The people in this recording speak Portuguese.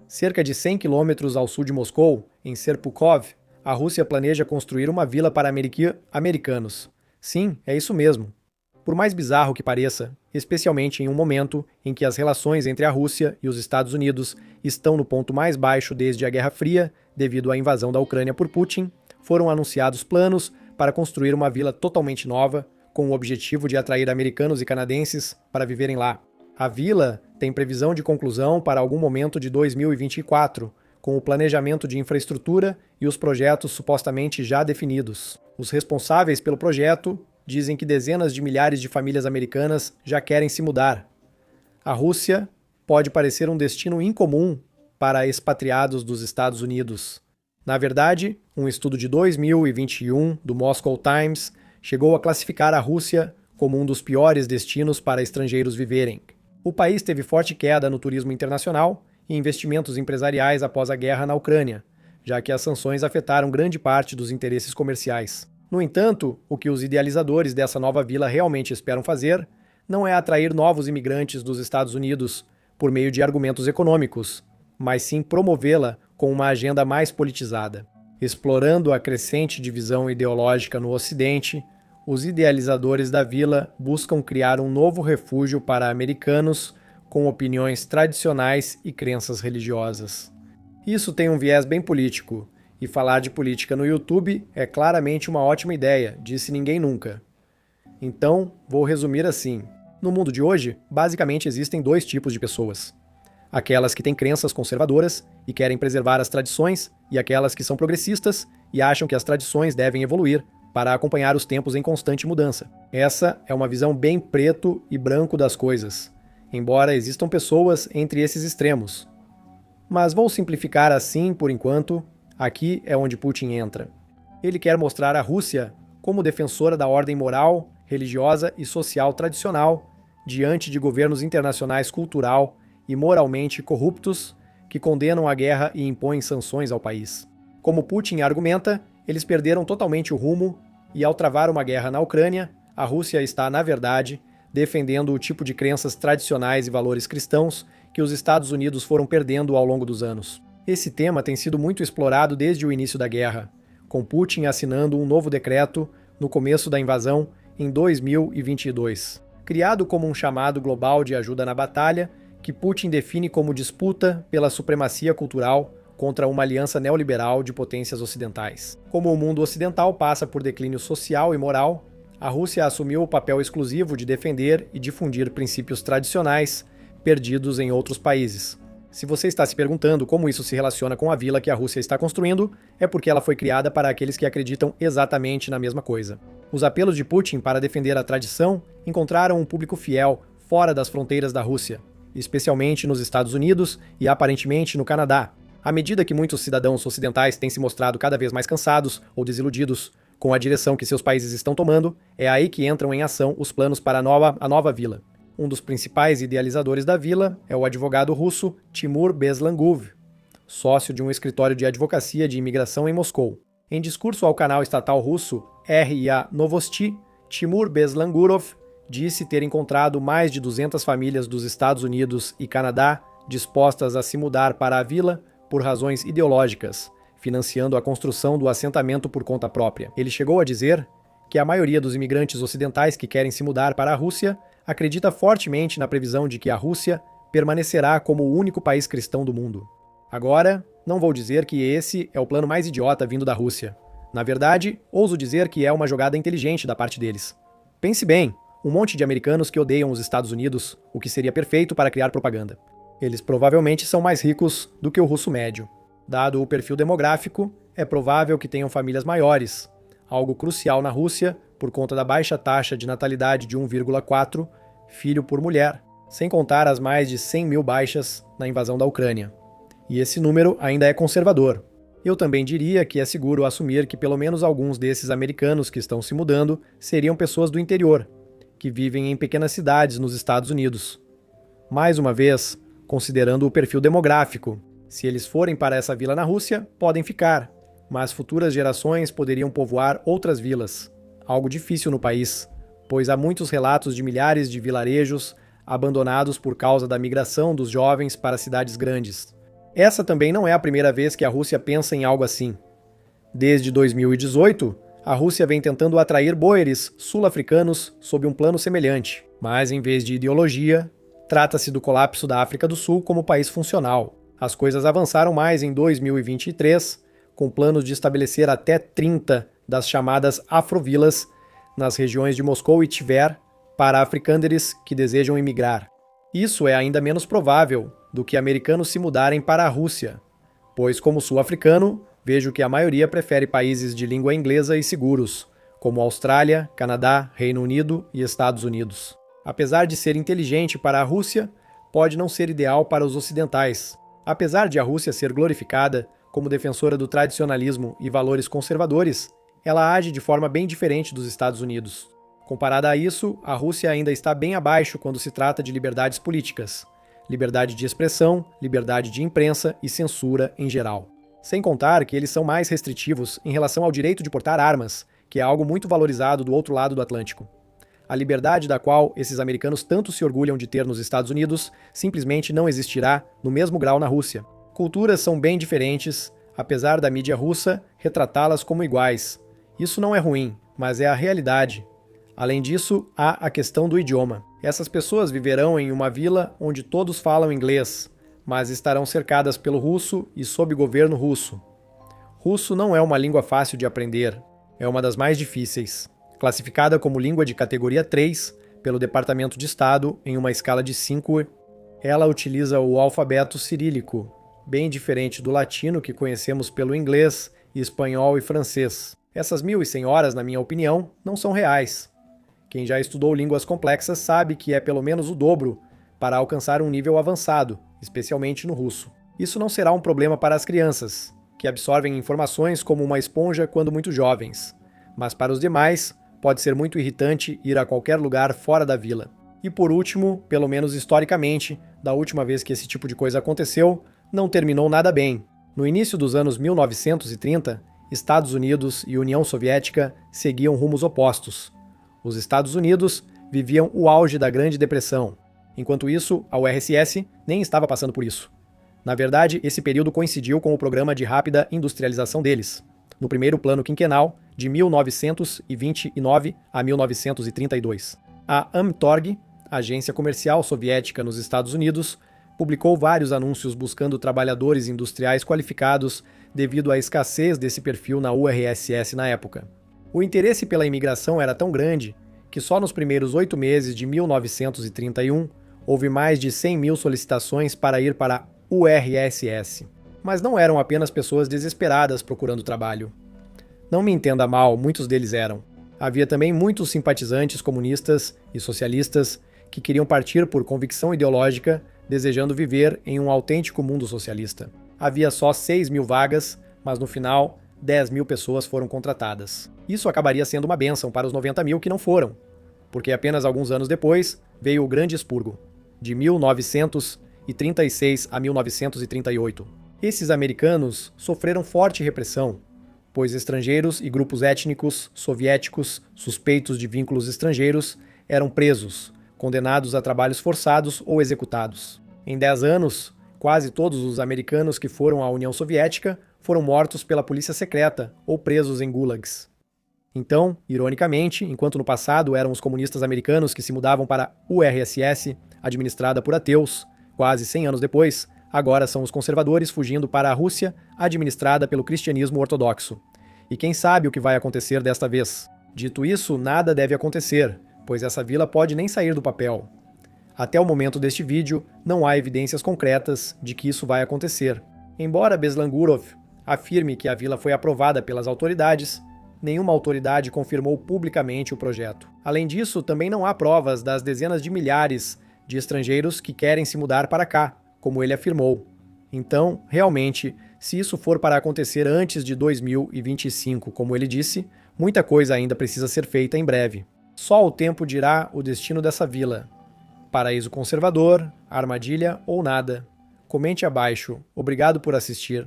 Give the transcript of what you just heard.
Cerca de 100 quilômetros ao sul de Moscou, em Serpukhov, a Rússia planeja construir uma vila para americanos. Sim, é isso mesmo. Por mais bizarro que pareça, especialmente em um momento em que as relações entre a Rússia e os Estados Unidos estão no ponto mais baixo desde a Guerra Fria, devido à invasão da Ucrânia por Putin, foram anunciados planos para construir uma vila totalmente nova, com o objetivo de atrair americanos e canadenses para viverem lá. A vila tem previsão de conclusão para algum momento de 2024, com o planejamento de infraestrutura e os projetos supostamente já definidos. Os responsáveis pelo projeto dizem que dezenas de milhares de famílias americanas já querem se mudar. A Rússia pode parecer um destino incomum para expatriados dos Estados Unidos. Na verdade, um estudo de 2021 do Moscow Times chegou a classificar a Rússia como um dos piores destinos para estrangeiros viverem. O país teve forte queda no turismo internacional e investimentos empresariais após a guerra na Ucrânia, já que as sanções afetaram grande parte dos interesses comerciais. No entanto, o que os idealizadores dessa nova vila realmente esperam fazer não é atrair novos imigrantes dos Estados Unidos por meio de argumentos econômicos, mas sim promovê-la com uma agenda mais politizada. Explorando a crescente divisão ideológica no Ocidente, os idealizadores da vila buscam criar um novo refúgio para americanos com opiniões tradicionais e crenças religiosas. Isso tem um viés bem político, e falar de política no YouTube é claramente uma ótima ideia, disse ninguém nunca. Então, vou resumir assim. No mundo de hoje, basicamente existem dois tipos de pessoas. Aquelas que têm crenças conservadoras e querem preservar as tradições, e aquelas que são progressistas e acham que as tradições devem evoluir para acompanhar os tempos em constante mudança. Essa é uma visão bem preto e branco das coisas, embora existam pessoas entre esses extremos. Mas vou simplificar assim por enquanto. Aqui é onde Putin entra. Ele quer mostrar a Rússia como defensora da ordem moral, religiosa e social tradicional diante de governos internacionais cultural e moralmente corruptos que condenam a guerra e impõem sanções ao país. Como Putin argumenta, eles perderam totalmente o rumo e, ao travar uma guerra na Ucrânia, a Rússia está, na verdade, defendendo o tipo de crenças tradicionais e valores cristãos que os Estados Unidos foram perdendo ao longo dos anos. Esse tema tem sido muito explorado desde o início da guerra, com Putin assinando um novo decreto no começo da invasão em 2022. Criado como um chamado global de ajuda na batalha, que Putin define como disputa pela supremacia cultural contra uma aliança neoliberal de potências ocidentais. Como o mundo ocidental passa por declínio social e moral, a Rússia assumiu o papel exclusivo de defender e difundir princípios tradicionais perdidos em outros países. Se você está se perguntando como isso se relaciona com a vila que a Rússia está construindo, é porque ela foi criada para aqueles que acreditam exatamente na mesma coisa. Os apelos de Putin para defender a tradição encontraram um público fiel fora das fronteiras da Rússia, especialmente nos Estados Unidos e aparentemente no Canadá. À medida que muitos cidadãos ocidentais têm se mostrado cada vez mais cansados ou desiludidos com a direção que seus países estão tomando, é aí que entram em ação os planos para a nova vila. Um dos principais idealizadores da vila é o advogado russo Timur Bezlangov, sócio de um escritório de advocacia de imigração em Moscou. Em discurso ao canal estatal russo RIA Novosti, Timur Bezlangurov disse ter encontrado mais de 200 famílias dos Estados Unidos e Canadá dispostas a se mudar para a vila por razões ideológicas, financiando a construção do assentamento por conta própria. Ele chegou a dizer que a maioria dos imigrantes ocidentais que querem se mudar para a Rússia acredita fortemente na previsão de que a Rússia permanecerá como o único país cristão do mundo. Agora, não vou dizer que esse é o plano mais idiota vindo da Rússia. Na verdade, ouso dizer que é uma jogada inteligente da parte deles. Pense bem, um monte de americanos que odeiam os Estados Unidos, o que seria perfeito para criar propaganda. Eles provavelmente são mais ricos do que o russo médio. Dado o perfil demográfico, é provável que tenham famílias maiores, algo crucial na Rússia por conta da baixa taxa de natalidade de 1,4 filho por mulher, sem contar as mais de 100 mil baixas na invasão da Ucrânia. E esse número ainda é conservador. Eu também diria que é seguro assumir que pelo menos alguns desses americanos que estão se mudando seriam pessoas do interior, que vivem em pequenas cidades nos Estados Unidos. Mais uma vez, considerando o perfil demográfico, se eles forem para essa vila na Rússia, podem ficar, mas futuras gerações poderiam povoar outras vilas, algo difícil no país, pois há muitos relatos de milhares de vilarejos abandonados por causa da migração dos jovens para cidades grandes. Essa também não é a primeira vez que a Rússia pensa em algo assim. Desde 2018, a Rússia vem tentando atrair boeres sul-africanos sob um plano semelhante, mas em vez de ideologia, trata-se do colapso da África do Sul como país funcional. As coisas avançaram mais em 2023, com planos de estabelecer até 30 das chamadas afrovilas nas regiões de Moscou e Tver para africânderes que desejam imigrar. Isso é ainda menos provável do que americanos se mudarem para a Rússia, pois, como sul-africano, vejo que a maioria prefere países de língua inglesa e seguros, como Austrália, Canadá, Reino Unido e Estados Unidos. Apesar de ser inteligente para a Rússia, pode não ser ideal para os ocidentais. Apesar de a Rússia ser glorificada como defensora do tradicionalismo e valores conservadores, ela age de forma bem diferente dos Estados Unidos. Comparada a isso, a Rússia ainda está bem abaixo quando se trata de liberdades políticas, liberdade de expressão, liberdade de imprensa e censura em geral. Sem contar que eles são mais restritivos em relação ao direito de portar armas, que é algo muito valorizado do outro lado do Atlântico. A liberdade da qual esses americanos tanto se orgulham de ter nos Estados Unidos simplesmente não existirá no mesmo grau na Rússia. Culturas são bem diferentes, apesar da mídia russa retratá-las como iguais. Isso não é ruim, mas é a realidade. Além disso, há a questão do idioma. Essas pessoas viverão em uma vila onde todos falam inglês, mas estarão cercadas pelo russo e sob governo russo. Russo não é uma língua fácil de aprender, é uma das mais difíceis. Classificada como língua de categoria 3 pelo Departamento de Estado em uma escala de 5, ela utiliza o alfabeto cirílico, bem diferente do latino que conhecemos pelo inglês, espanhol e francês. Essas 1.100 horas, na minha opinião, não são reais. Quem já estudou línguas complexas sabe que é pelo menos o dobro para alcançar um nível avançado, especialmente no russo. Isso não será um problema para as crianças, que absorvem informações como uma esponja quando muito jovens, mas para os demais, pode ser muito irritante ir a qualquer lugar fora da vila. E por último, pelo menos historicamente, da última vez que esse tipo de coisa aconteceu, não terminou nada bem. No início dos anos 1930, Estados Unidos e União Soviética seguiam rumos opostos. Os Estados Unidos viviam o auge da Grande Depressão. Enquanto isso, a URSS nem estava passando por isso. Na verdade, esse período coincidiu com o programa de rápida industrialização deles, no primeiro plano quinquenal, de 1929 a 1932. A Amtorg, agência comercial soviética nos Estados Unidos, publicou vários anúncios buscando trabalhadores industriais qualificados devido à escassez desse perfil na URSS na época. O interesse pela imigração era tão grande que só nos primeiros 8 meses de 1931 houve mais de 100.000 solicitações para ir para a URSS. Mas não eram apenas pessoas desesperadas procurando trabalho. Não me entenda mal, muitos deles eram. Havia também muitos simpatizantes comunistas e socialistas que queriam partir por convicção ideológica, desejando viver em um autêntico mundo socialista. Havia só 6.000 vagas, mas no final, 10.000 pessoas foram contratadas. Isso acabaria sendo uma bênção para os 90.000 que não foram, porque apenas alguns anos depois veio o Grande Expurgo, de 1936 a 1938. Esses americanos sofreram forte repressão, pois estrangeiros e grupos étnicos soviéticos suspeitos de vínculos estrangeiros eram presos, condenados a trabalhos forçados ou executados. Em 10 anos, quase todos os americanos que foram à União Soviética foram mortos pela polícia secreta ou presos em gulags. Então, ironicamente, enquanto no passado eram os comunistas americanos que se mudavam para a URSS, administrada por ateus, quase 100 anos depois, agora são os conservadores fugindo para a Rússia, administrada pelo cristianismo ortodoxo. E quem sabe o que vai acontecer desta vez? Dito isso, nada deve acontecer, pois essa vila pode nem sair do papel. Até o momento deste vídeo, não há evidências concretas de que isso vai acontecer. Embora Beslangurov afirme que a vila foi aprovada pelas autoridades, nenhuma autoridade confirmou publicamente o projeto. Além disso, também não há provas das dezenas de milhares de estrangeiros que querem se mudar para cá, como ele afirmou. Então, realmente, se isso for para acontecer antes de 2025, como ele disse, muita coisa ainda precisa ser feita em breve. Só o tempo dirá o destino dessa vila. Paraíso conservador, armadilha ou nada? Comente abaixo. Obrigado por assistir.